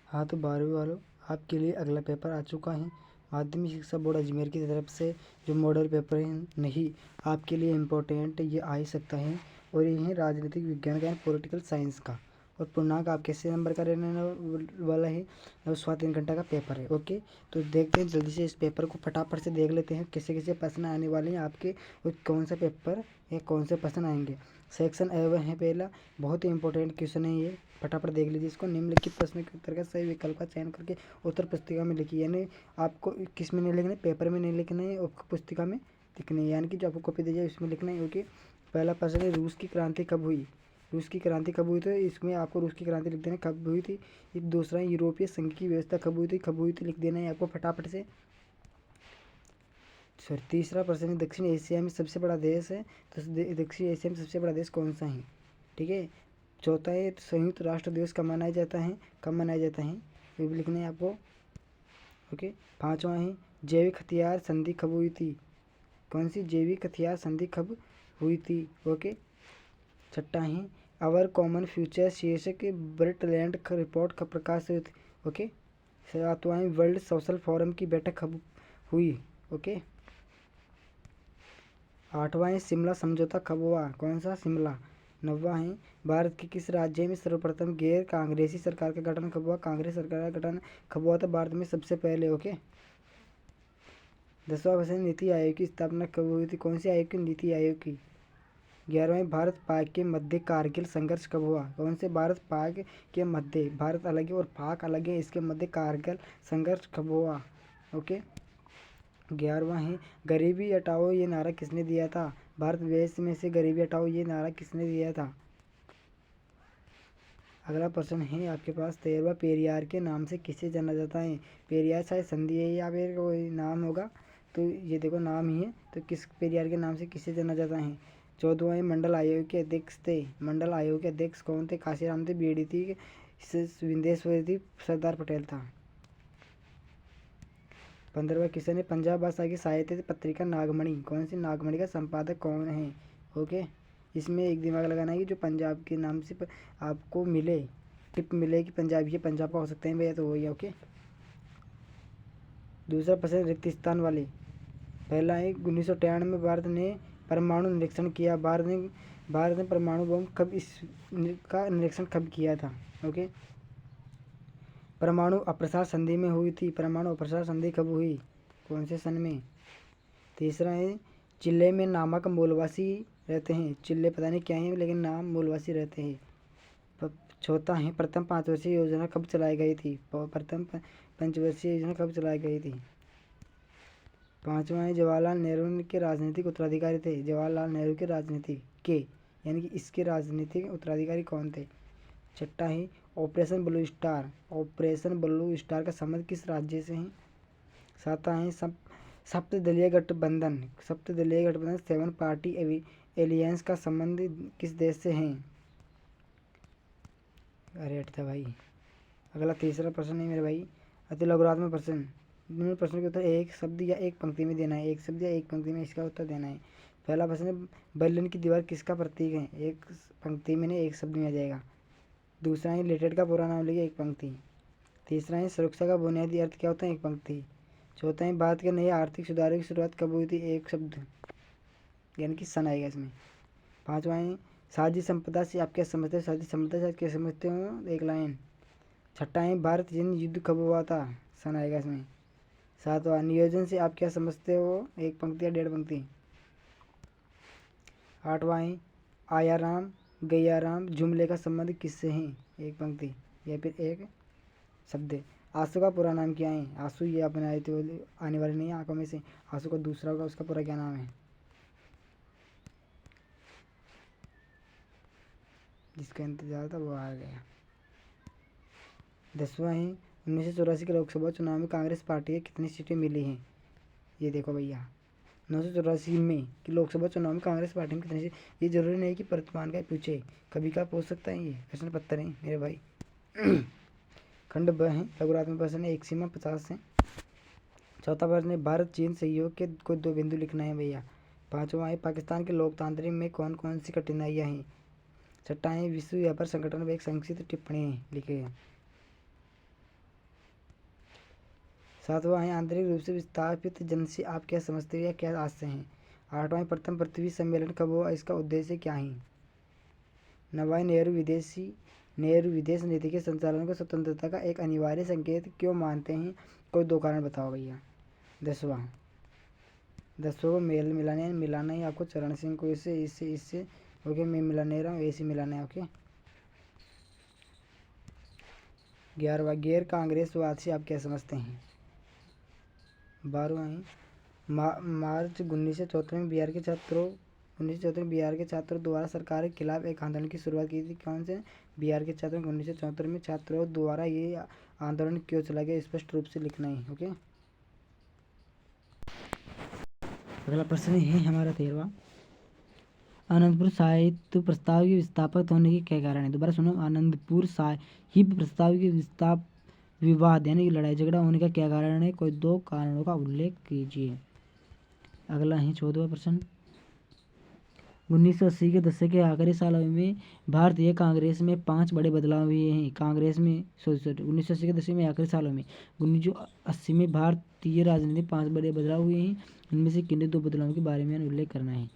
हाँ तो 12वीं वालों, आपके लिए अगला पेपर आ चुका है। माध्यमिक शिक्षा बोर्ड अजमेर की तरफ से जो मॉडल पेपर है, नहीं आपके लिए इम्पोर्टेंट ये आ ही सकता है। और ये है राजनीतिक विज्ञान का यानी पॉलिटिकल साइंस का। और पूर्णांक आप कैसे नंबर का रहने वाला है, और 3 घंटा का पेपर है। ओके, तो देखते हैं जल्दी से इस पेपर को फटाफट से देख लेते हैं कैसे कैसे प्रश्न आने वाले हैं आपके, और कौन सा पेपर या कौन से प्रश्न आएंगे। सेक्शन ए है पहला, बहुत ही इंपॉर्टेंट क्वेश्चन है ये, फटाफट देख लीजिए इसको। निम्नलिखित प्रश्न के उत्तर का सही विकल्प का चयन करके उत्तर पुस्तिका में लिखिए। यानी आपको किस में नहीं लिखना है, पेपर में नहीं लिखना है, और पुस्तिका में लिखना है, यानी कि जो आपको कॉपी दी जाए उसमें लिखना है। ओके, पहला प्रश्न है, रूस की क्रांति कब हुई। रूस की क्रांति कब हुई, तो इसमें आपको रूस की क्रांति लिख देना कब हुई थी। एक दूसरा है, यूरोपीय संघ की व्यवस्था कब हुई थी लिख देना है आपको फटाफट से। सर तीसरा प्रश्न है, दक्षिण एशिया में सबसे बड़ा देश है, तो दक्षिण एशिया में सबसे बड़ा देश कौन सा है। ठीक है। चौथा है, संयुक्त राष्ट्र दिवस कब मनाया जाता है, ये भी लिखना है आपको। ओके। पांचवा है, जैविक हथियार संधि कब हुई थी, कौन सी जैविक हथियार संधि कब हुई थी। ओके। छठा है, आवर कॉमन फ्यूचर शीर्षक ब्रिटलैंड रिपोर्ट कब प्रकाशित। ओके। सातवां है, वर्ल्ड सोशल फोरम की बैठक कब हुई। ओके। आठवां है, शिमला समझौता कब हुआ, कौन सा, शिमला। नौवां है, भारत के किस राज्य में सर्वप्रथम गैर कांग्रेसी सरकार का गठन कब हुआ, कांग्रेस सरकार का गठन कब हुआ था भारत में सबसे पहले। ओके। 10वां प्रश्न, नीति आयोग की स्थापना कब हुई थी, कौन सी आयोग की, नीति आयोग की। 11वें, भारत पाक के मध्य कारगिल संघर्ष कब हुआ, कौन से, भारत पाक के मध्य, भारत अलग है और पाक अलग है, इसके मध्य कारगिल संघर्ष कब हुआ। ओके। 11वां है, गरीबी हटाओ ये नारा किसने दिया था, भारत देश में से गरीबी हटाओ ये नारा किसने दिया था। अगला प्रश्न है आपके पास 13वां, पेरियार के नाम से किसे जाना जाता है। पेरियार शायद संधि है या फिर कोई नाम होगा, तो ये देखो नाम ही है, तो किस पेरियार के नाम से किसे जाना जाता है। 14वां है, मंडल आयोग के अध्यक्ष थे, मंडल आयोग के अध्यक्ष कौन थे, काशीराम थे, बीडी थी, विंदेश्वरी थी, सरदार पटेल था। 15वां क्वेश्चन है, पंजाब भाषा की साहित्य पत्रिका नागमणि, कौन सी, नागमणि का संपादक कौन है। ओके। इसमें एक दिमाग लगाना है कि जो पंजाब के नाम से आपको मिले, टिप मिले कि पंजाब, ये पंजाब का हो सकता है भैया, तो वही है। ओके। दूसरा प्रश्न, रिक्त स्थान वाले। पहला है, 1993 में भारत ने परमाणु निरीक्षण किया, भारत ने परमाणु बम कब इसका निरीक्षण कब किया था। ओके। परमाणु अप्रसार संधि में हुई थी, परमाणु अप्रसार संधि कब हुई, कौन से सन में। तीसरा है, चिल्ले में नामक मूलवासी रहते हैं, चिल्ले पता नहीं क्या है लेकिन नाम मूलवासी रहते हैं। चौथा है, प्रथम 5 वर्षीय योजना कब चलाई गई थी, प्रथम पंचवर्षीय योजना कब चलाई गई थी। पांचवा है, जवाहरलाल नेहरू के राजनीतिक उत्तराधिकारी थे, जवाहरलाल नेहरू के राजनीतिक के, यानी कि इसके राजनीतिक उत्तराधिकारी कौन थे। छठा है, operation blue star, operation blue star का संबंध किस राज्य से है। सातवां है, सप्तदलीय गठबंधन, सप्तदलीय गठबंधन 7 पार्टी एलियंस का संबंध किस देश से है। अरे हट था भाई। अगला तीसरा प्रश्न है मेरे भाई, अति लघुरात्मक प्रश्न। निम्न प्रश्न के उत्तर एक शब्द या एक पंक्ति में देना है, एक शब्द या एक पंक्ति में इसका उत्तर देना है। पहला प्रश्न है, बर्लिन की दीवार किसका प्रतीक है, एक पंक्ति में नहीं एक शब्द में आ जाएगा। दूसरा है, लिटेड का पूरा नाम लिखिए, एक पंक्ति। तीसरा है, सुरक्षा का बुनियादी अर्थ क्या होता है, एक पंक्ति। चौथा है, भारत के नए आर्थिक सुधारों की शुरुआत कब हुई थी, एक शब्द, यानी कि सन आएगा इसमें। पांचवा है, साझी संपदा से आप क्या समझते हो, साझी संपदा से आप क्या समझते हो, एक लाइन। छठा है, भारत चीन युद्ध कब हुआ था, सन आएगा इसमें। सातवां, नियोजन से आप क्या समझते हो, एक पंक्ति या 1.5 पंक्ति। आठवां है, आयाराम गयाराम जुमले का संबंध किससे है, एक पंक्ति या फिर एक शब्द। आंसू का पूरा नाम क्या है, आंसू ये अपने आए थे आने वाले नहीं आंखों में से, आंसू का दूसरा होगा उसका पूरा क्या नाम है, जिसका इंतजार था वो आ गया। 10वां है, 1984 के लोकसभा चुनाव में कांग्रेस पार्टी को कितनी सीटें मिली हैं। ये देखो भैया, 1984 में कि लोकसभा चुनाव में कांग्रेस पार्टी में कितनी सीट, ये जरूरी नहीं कि वर्तमान का पूछे, कभी का पूछ सकता है, ये प्रश्न पत्र है मेरे भाई। खंड ब है, लघुरात्मक प्रश्न है, एक सीमा 50 है। चौथा प्रश्न है, भारत चीन सहयोग के कोई 2 बिंदु लिखना है भैया। पांचवा है, पाकिस्तान के लोकतांत्रिक में कौन कौन सी कठिनाइयाँ हैं। छठा है, विश्व व्यापार संगठन में एक संक्षिप्त टिप्पणी लिखे हैं। सातवां है आंतरिक रूप से विस्थापित जन से आप क्या समझते हो या क्या आशय हैं। आठवां है प्रथम पृथ्वी सम्मेलन कब हुआ, इसका उद्देश्य क्या है। नौवां नेहरू विदेश नीति के संचालन को स्वतंत्रता का एक अनिवार्य संकेत क्यों मानते हैं, कोई 2 कारण बताओ भैया। 10वां को मेल मिलाना है आपको चरण सिंह को इससे ओके, मैं मिला नहीं रहा हूँ, ऐसे मिलाना है ओके। 11वां गैर कांग्रेसवाद से आप क्या समझते हैं। 12वां है मार्च 1974 में बिहार के छात्रों द्वारा सरकार के खिलाफ एक आंदोलन की शुरुआत की थी। कौन से बिहार के छात्रों 1974 में छात्रों द्वारा ये आंदोलन क्यों चला गया, स्पष्ट रूप से लिखना है ओके। अगला प्रश्न है हमारा 13वां आनंदपुर साहित्य प्रस्ताव के विस्थापक होने के क्या कारण है। दोबारा सुनो, आनंदपुर साहिब प्रस्ताव के विवाद यानी लड़ाई झगड़ा होने का क्या कारण है, कोई 2 कारणों का उल्लेख कीजिए। अगला है 14वां प्रश्न 1980 के दशक के आखिरी सालों में भारतीय कांग्रेस में 5 बड़े बदलाव हुए हैं। कांग्रेस में 1980 के दशक में आखिरी सालों में 1980 में भारतीय राजनीति 5 बड़े बदलाव हुए हैं। इनमें से किन्हीं 2 बदलावों के बारे में उल्लेख करना है।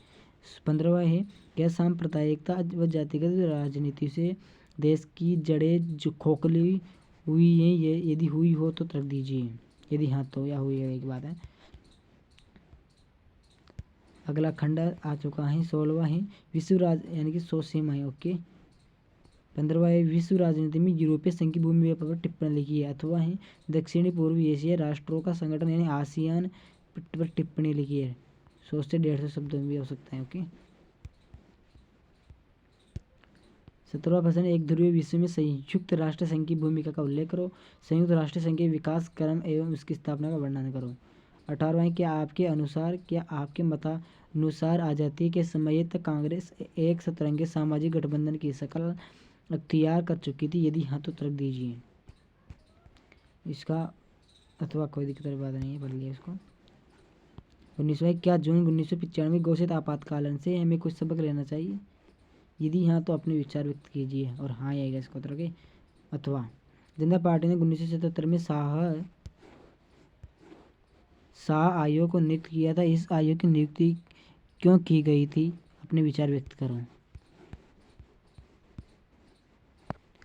15वां है क्या सांप्रदायिकता व जातिगत राजनीति से देश की जड़ें जो खोखली हुई हैं, ये यदि हुई हो तो रख दीजिए, यदि हाँ तो या हुई है एक बात है। अगला खंड आ चुका है 16वां है विश्व राज यानी कि 100 सीमाएं ओके। 15वां है विश्व राजनीति में यूरोपीय संघ की भूमि पर टिप्पणी लिखी है। अथवा है दक्षिणी पूर्वी एशिया राष्ट्रों का संगठन यानी आसियान पर टिप्पणी लिखी है। 100 से 150 शब्दों में भी हो सकता है ओके। 17वां प्रश्न एक ध्रुवीय विश्व में संयुक्त राष्ट्र संघ की भूमिका का उल्लेख करो। संयुक्त राष्ट्र संघ के विकास क्रम एवं उसकी स्थापना का वर्णन करो। 18वां क्या आपके मतानुसार आज़ादी के समय तक कांग्रेस एक सतरंगी सामाजिक गठबंधन की शक्ल अख्तियार कर चुकी थी, यदि हाँ तो रख दीजिए इसका, अथवा कोई दिक्कत वाली बात नहीं है, पढ़ लिया इसको। 19वां क्या जून 1995 में घोषित आपातकालन से हमें कुछ सबक लेना चाहिए, यदि हाँ तो अपने विचार व्यक्त कीजिए और हाँ आएगा इसको उत्तर के। अथवा जनता पार्टी ने 1977 में शाह आयोग को नियुक्त किया था, इस आयोग की नियुक्ति क्यों की गई थी, अपने विचार व्यक्त करो।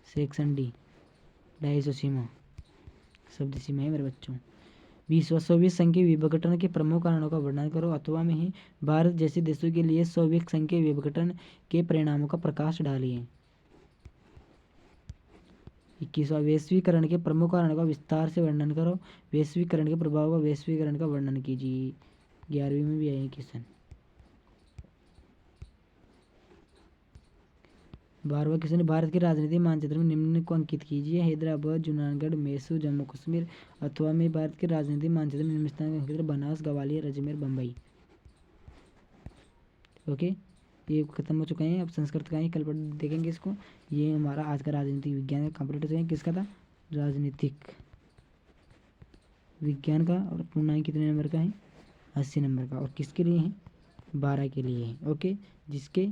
सेक्शन डी 250 सीमा शब्द सीमा है मेरे बच्चों। 20वां सोवियत संघ के विभाजन के प्रमुख कारणों का वर्णन करो। अथवा में ही भारत जैसे देशों के लिए सोवियत संघ के विभाजन के परिणामों का प्रकाश डालिए। 21वां वैश्वीकरण के प्रमुख कारणों का विस्तार से वर्णन करो। वैश्वीकरण के प्रभाव का वैश्वीकरण का वर्णन कीजिए। 11वीं में भी आए क्वेश्चन। 12वां क्वेश्चन भारत के राजनीतिक मानचित्र में निम्न को अंकित कीजिए। हैदराबाद, जूनागढ़, मैसूर, जम्मू कश्मीर। अथवा में भारत के राजनीतिक मानचित्र में निम्न स्थान अंकित बनास, ग्वालियर, अजमेर, बम्बई ओके। ये खत्म हो चुका है। अब संस्कृत का ही कल देखेंगे इसको। ये हमारा आज का राजनीतिक विज्ञान का कंप्लीट हो चुका है। किसका था, राजनीतिक विज्ञान का। और पूर्णांक कितने नंबर का है, 80 नंबर का। और किसके लिए है, 12 के लिए है ओके। जिसके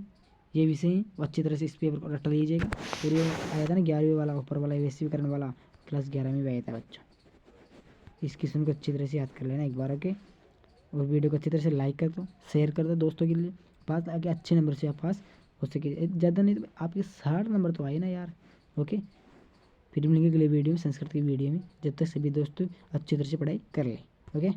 ये विषय अच्छी तरह से इस पेपर को रट लीजिएगा। फिर ये आया था ना 11वीं वाला ऊपर वाला वैश्वीकरण वाला, क्लास 11 में भी आया था बच्चों। इस क्वेश्चन को अच्छी तरह से याद कर लेना एक बार ओके। और वीडियो को अच्छी तरह से लाइक कर दो, शेयर कर दो दोस्तों के लिए, पास आके अच्छे नंबर से आप पास हो सके। ज़्यादा नहीं तो आपके 60 नंबर तो आए ना यार ओके। फिर मिलेंगे अगले वीडियो में, संस्कृत की वीडियो में। जब तक सभी दोस्त अच्छी तरह से पढ़ाई कर लें ओके।